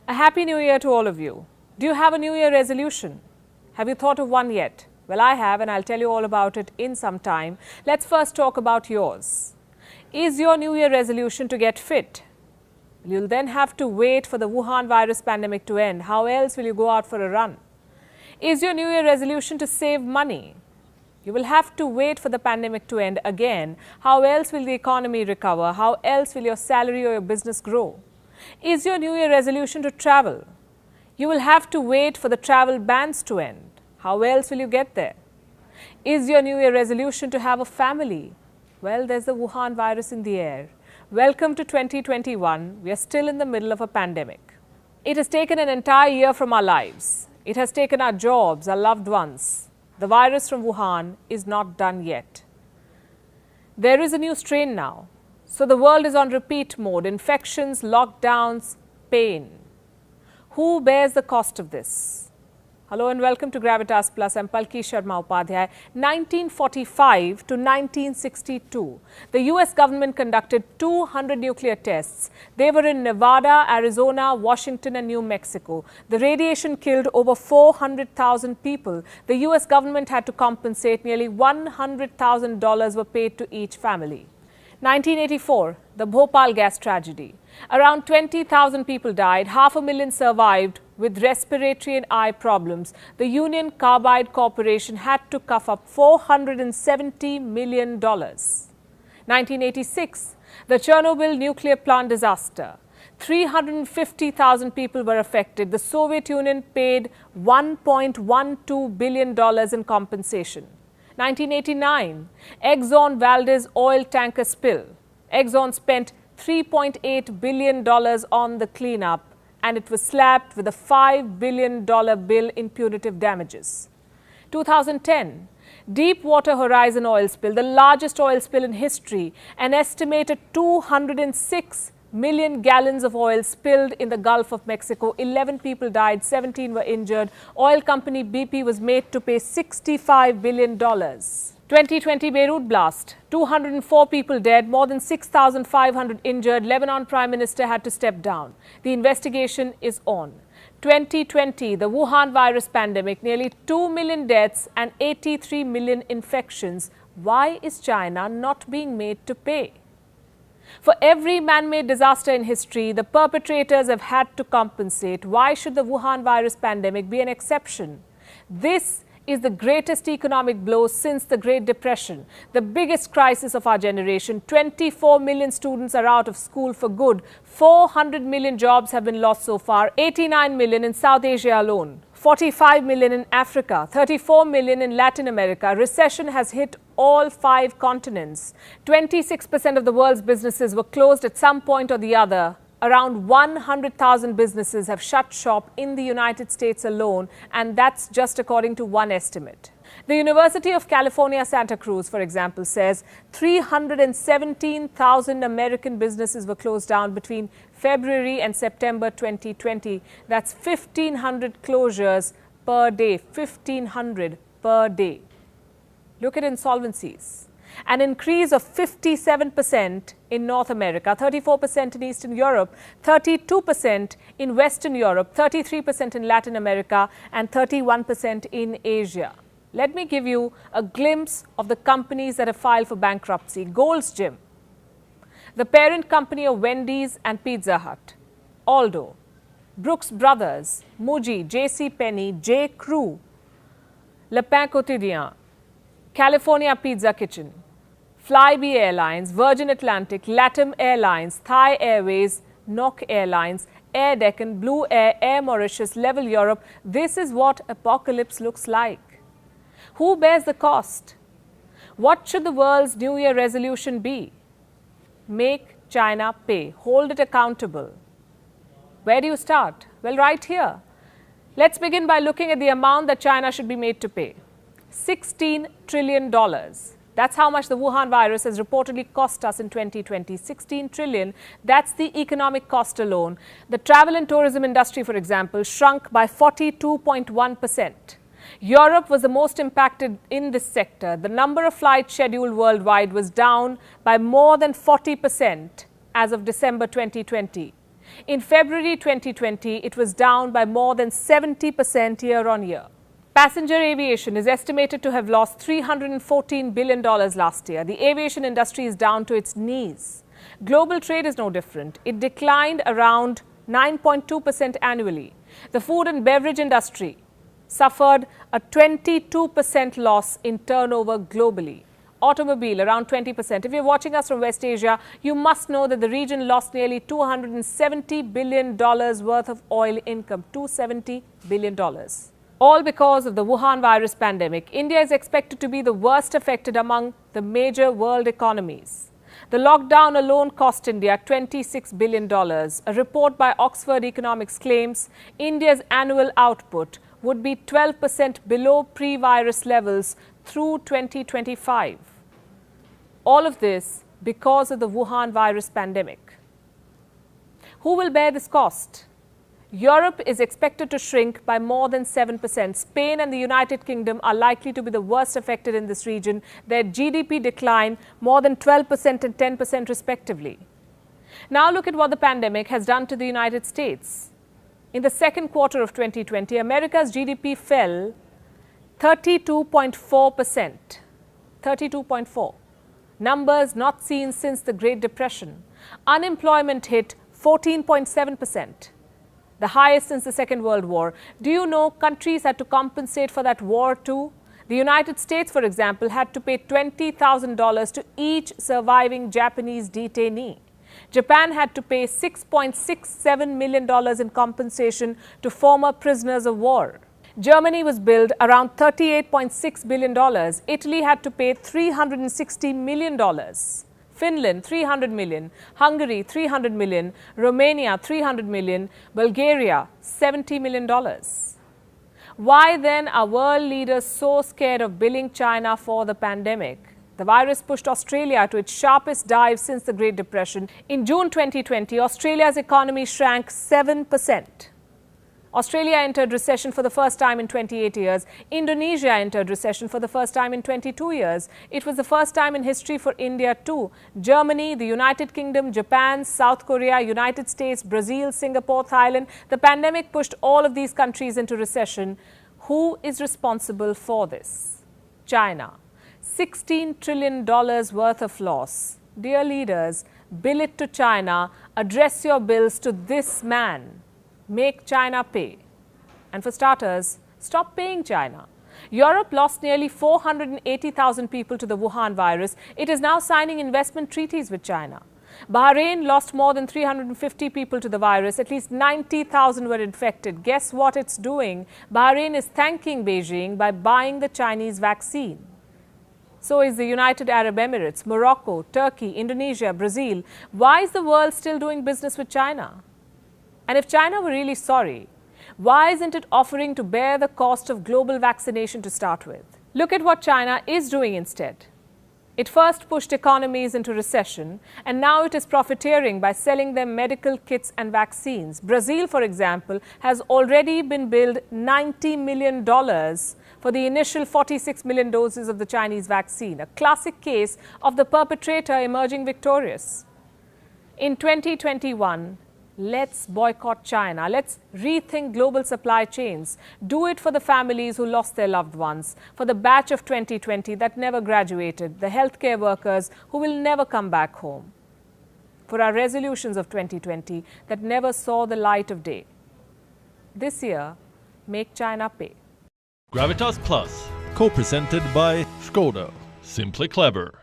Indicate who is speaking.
Speaker 1: A happy new year to all of you. Do you have a new year resolution? Have you thought of one yet? Well, I have, and I'll tell you all about it in some time. Let's first talk about yours. Is your new year resolution to get fit? You'll then have to wait for the Wuhan virus pandemic to end. How else will you go out for a run? Is your new year resolution to save money? You will have to wait for the pandemic to end again. How else will the economy recover? How else will your salary or your business grow? Is your new year resolution to travel? You will have to wait for the travel bans to end. How else will you get there? Is your new year resolution to have a family? Well, there's the Wuhan virus in the air. Welcome to 2021. We are still in the middle of a pandemic. It has taken an entire year from our lives. It has taken our jobs, our loved ones. The virus from Wuhan is not done yet. There is a new strain now. So the world is on repeat mode. Infections, lockdowns, pain. Who bears the cost of this? Hello and welcome to Gravitas Plus. I'm Palki Sharma Upadhyay. 1945 to 1962, the US government conducted 200 nuclear tests. They were in Nevada, Arizona, Washington and New Mexico. The radiation killed over 400,000 people. The US government had to compensate. Nearly $100,000 were paid to each family. 1984, the Bhopal gas tragedy. Around 20,000 people died, 500,000 survived with respiratory and eye problems. The Union Carbide Corporation had to cough up $470 million. 1986, the Chernobyl nuclear plant disaster. 350,000 people were affected. The Soviet Union paid $1.12 billion in compensation. 1989, Exxon Valdez oil tanker spill. Exxon spent $3.8 billion on the cleanup and it was slapped with a $5 billion bill in punitive damages. 2010, Deepwater Horizon oil spill, the largest oil spill in history. An estimated 206 million gallons of oil spilled in the Gulf of Mexico. 11 people died, 17 were injured. Oil company BP was made to pay $65 billion. 2020 Beirut blast, 204 people dead, more than 6,500 injured. Lebanon Prime Minister had to step down. The investigation is on. 2020, the Wuhan virus pandemic, nearly 2 million deaths and 83 million infections. Why is China not being made to pay? For every man-made disaster in history, the perpetrators have had to compensate. Why should the Wuhan virus pandemic be an exception? This is the greatest economic blow since the Great Depression, the biggest crisis of our generation. 24 million students are out of school for good. 400 million jobs have been lost so far, 89 million in South Asia alone. 45 million in Africa, 34 million in Latin America. Recession has hit all 5 continents. 26% of the world's businesses were closed at some point or the other. Around 100,000 businesses have shut shop in the United States alone, and that's just according to one estimate. The University of California, Santa Cruz, for example, says 317,000 American businesses were closed down between February and September 2020. That's 1,500 closures per day, 1,500 per day. Look at insolvencies. An increase of 57% in North America, 34% in Eastern Europe, 32% in Western Europe, 33% in Latin America, and 31% in Asia. Let me give you a glimpse of the companies that have filed for bankruptcy. Gold's Gym, the parent company of Wendy's and Pizza Hut. Aldo, Brooks Brothers, Muji, J.C. Penney, J. Crew, Le Pain Quotidien, California Pizza Kitchen, Flybe Airlines, Virgin Atlantic, LATAM Airlines, Thai Airways, Nok Airlines, Air Deccan, Blue Air, Air Mauritius, Level Europe. This is what apocalypse looks like. Who bears the cost? What should the world's New Year resolution be? Make China pay. Hold it accountable. Where do you start? Well, right here. Let's begin by looking at the amount that China should be made to pay. $16 trillion. That's how much the Wuhan virus has reportedly cost us in 2020. 16 trillion. That's the economic cost alone. The travel and tourism industry, for example, shrunk by 42.1%. Europe was the most impacted in this sector. The number of flights scheduled worldwide was down by more than 40% as of December 2020. In February 2020, it was down by more than 70% year-on-year. Passenger aviation is estimated to have lost $314 billion last year. The aviation industry is down to its knees. Global trade is no different. It declined around 9.2% annually. The food and beverage industry suffered a 22% loss in turnover globally. Automobile around 20%. If you're watching us from West Asia, you must know that the region lost nearly $270 billion worth of oil income. $270 billion. All because of the Wuhan virus pandemic. India is expected to be the worst affected among the major world economies. The lockdown alone cost India $26 billion. A report by Oxford Economics claims India's annual output would be 12% below pre-virus levels through 2025. All of this because of the Wuhan virus pandemic. Who will bear this cost? Europe is expected to shrink by more than 7%. Spain and the United Kingdom are likely to be the worst affected in this region. Their GDP decline more than 12% and 10% respectively. Now look at what the pandemic has done to the United States. In the second quarter of 2020, America's GDP fell 32.4%. 32.4. Numbers not seen since the Great Depression. Unemployment hit 14.7%. The highest since the Second World War. Do you know countries had to compensate for that war too? The United States, for example, had to pay $20,000 to each surviving Japanese detainee. Japan had to pay $6.67 million in compensation to former prisoners of war. Germany was billed around $38.6 billion. Italy had to pay $360 million. Finland, $300 million. Hungary, $300 million. Romania, $300 million. Bulgaria, $70 million. Why then are world leaders so scared of billing China for the pandemic? The virus pushed Australia to its sharpest dive since the Great Depression. In June 2020, Australia's economy shrank 7%. Australia entered recession for the first time in 28 years. Indonesia entered recession for the first time in 22 years. It was the first time in history for India too. Germany, the United Kingdom, Japan, South Korea, United States, Brazil, Singapore, Thailand. The pandemic pushed all of these countries into recession. Who is responsible for this? China. $16 trillion worth of loss. Dear leaders, bill it to China. Address your bills to this man. Make China pay. And for starters, stop paying China. Europe lost nearly 480,000 people to the Wuhan virus. It is now signing investment treaties with China. Bahrain lost more than 350 people to the virus. At least 90,000 were infected. Guess what it's doing? Bahrain is thanking Beijing by buying the Chinese vaccine. So is the United Arab Emirates, Morocco, Turkey, Indonesia, Brazil. Why is the world still doing business with China? And if China were really sorry, why isn't it offering to bear the cost of global vaccination to start with? Look at what China is doing instead. It first pushed economies into recession, and now it is profiteering by selling them medical kits and vaccines. Brazil, for example, has already been billed $90 million for the initial 46 million doses of the Chinese vaccine, a classic case of the perpetrator emerging victorious. In 2021, let's boycott China. Let's rethink global supply chains. Do it for the families who lost their loved ones, for the batch of 2020 that never graduated, the healthcare workers who will never come back home, for our resolutions of 2020 that never saw the light of day. This year, make China pay.
Speaker 2: Gravitas Plus, co-presented by Skoda. Simply clever.